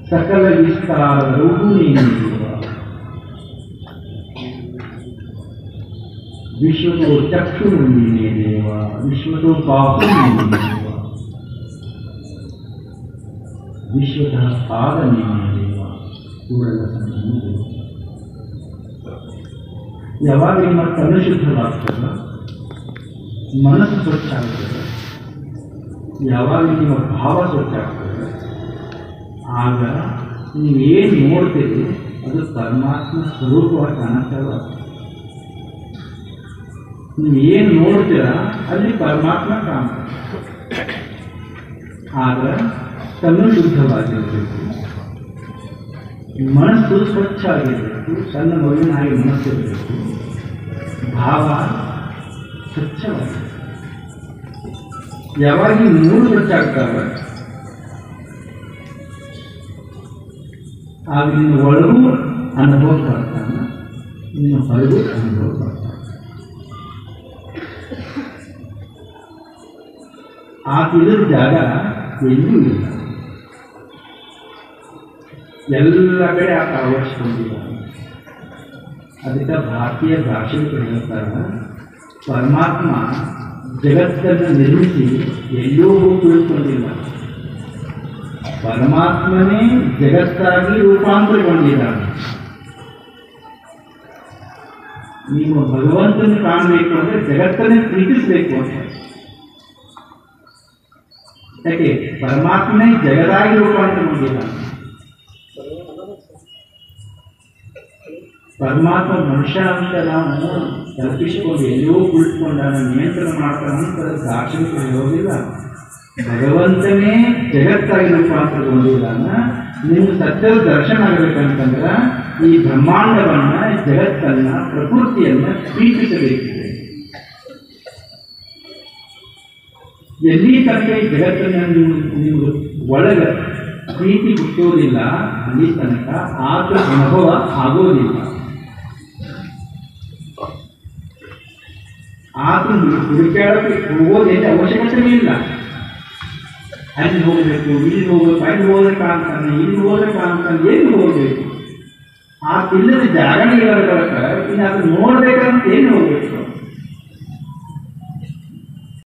ಸಕಲ ವಿಸ್ತಾರವು ನೀನೇ ದೇವ. ವಿಶ್ವತೋ ಚಕ್ಷು ನೀನೇ ದೇವ, ವಿಶ್ವತೋ ಬಾಹು ನೀನೇ ದೇವ, ವಿಶ್ವತಃ ಪಾದ ನೀನೇ ದೇವ, ಕೂಡಲ ಸಂಗಮ ದೇವ. ಯಾವಾಗ ನಿಮ್ಮ ಕಣ್ಣು ಶುದ್ಧವಾಗ್ತದ, ಮನಸ್ಸು ಸ್ವಚ್ಛ ಆಗ್ತದೆ, ಯಾವಾಗ ನಿಮ್ಮ ಭಾವ ಸ್ವಚ್ಛ ಆಗ್ತದೆ, ಆಗ ನೀವೇನು ನೋಡ್ತೀರಿ ಅದು ಪರಮಾತ್ಮ ಸ್ವರೂಪವಾಗಿ ಕಾಣುತ್ತಲ್ಲ. ನೀವೇನು ನೋಡ್ತೀರಾ ಅಲ್ಲಿ ಪರಮಾತ್ಮ ಕಾಣ್ತಾರೆ. ಆಗ ಕಣ್ಣು ಶುದ್ಧವಾಗಿರಬೇಕು, ಮನಸ್ಸು ಸ್ವಚ್ಛ ಆಗಿರಬೇಕು, ಸಣ್ಣ ಮಗುವಿನ ಹಾಗೆ ಮನಸ್ಸಿರಬೇಕು, ಭಾವ ಸ್ವಚ್ಛವಾಗಿದೆ. ಯಾವಾಗ ಈ ಮೂರು ಸ್ವಚ್ಛ ಆಗ್ತಾವೆ ಆಗ ನಿನ್ನ ಒಳಗೂ ಅನುಭವ ಬರ್ತಾನೆ, ನಿನ್ನ ಹೊರಗೂ ಅನುಭವ ಬರ್ತಾನೆ. ಇದರ ಜಾಗ ಎಲ್ಲೂ ಇಲ್ಲ, ಎಲ್ಲ ಕಡೆ ಆತ ಆವರಿಸ್ಕೊಂಡಿದ್ದಾನೆ. ಅದಕ್ಕೆ ಭಾರತೀಯ ಭಾಷೆಗಳು ಹೇಳ್ತಾರೆ, ಪರಮಾತ್ಮ ಜಗತ್ತನ್ನು ನಿರ್ಮಿಸಿ ಎಲ್ಲೋ ಕುಳಿತುಕೊಂಡಿಲ್ಲ, ಪರಮಾತ್ಮನೇ ಜಗತ್ತಾಗಿ ರೂಪಾಂತರಗೊಂಡಿದ್ದಾನೆ. ನೀವು ಭಗವಂತನ ಕಾಣಬೇಕು ಅಂದರೆ ಜಗತ್ತನ್ನೇ ಪ್ರೀತಿಸಬೇಕು ಅಂತ. ಯಾಕೆ? ಪರಮಾತ್ಮನೇ ಜಗದಾಗಿ ರೂಪಾಂತರಗೊಂಡಿದ್ದಾನೆ. ಪರಮಾತ್ಮ ಮನುಷ್ಯಾಂಶ ನಾವು ಕಲ್ಪಿಸಿಕೊಂಡು ಎಲ್ಲೋ ಕುಳಿತುಕೊಂಡಾಗ ನಿಯಂತ್ರಣ ಮಾಡ್ತಾನಂತ ದಾರ್ಶನಿಕರು ಹೋಗಿಲ್ಲ. ಭಗವಂತನೇ ಜಗತ್ತಾಗಿ ರೂಪಾಂತರಗೊಂಡಿದ್ದಾನ. ನಿಮ್ಗೆ ಸತ್ಯದ ದರ್ಶನ ಆಗಬೇಕಂತಂದ್ರೆ ಈ ಬ್ರಹ್ಮಾಂಡವನ್ನ, ಜಗತ್ತನ್ನ, ಪ್ರಕೃತಿಯನ್ನ ಪ್ರೀತಿಸಬೇಕಿದೆ. ಎಲ್ಲಿ ತನಕ ಈ ಜಗತ್ತನ್ನ ನೀವು ಒಳಗೆ ಪ್ರೀತಿ ಹುಟ್ಟೋದಿಲ್ಲ, ಅಲ್ಲಿ ತನಕ ಆತ ಅನುಭವ ಆಗೋದಿಲ್ಲ. ಆತನು ಹುಡುಕಾಡಕ್ಕೆ ಹೋಗೋದೇನು ಅವಶ್ಯಕತೆ ಇಲ್ಲ. ಅಲ್ಲಿ ಹೋಗಬೇಕು, ಇಲ್ಲಿ ಹೋಗ್ಬೇಕು, ಅಲ್ಲಿ ಹೋದ್ರೆ ಕಾಣ್ತಾನೆ, ಇಲ್ಲಿ ಹೋದ್ರೆ ಕಾಣ್ತಾನೆ, ಎಲ್ಲಿ ಹೋಗ್ಬೇಕು? ಆತ ಇಲ್ಲದ ಜಾಗನೇ ಇರೋದ ಬರಕ ಇನ್ನು ಅದು ನೋಡ್ಬೇಕಂತ ಏನು ಹೋಗ್ಬೇಕು?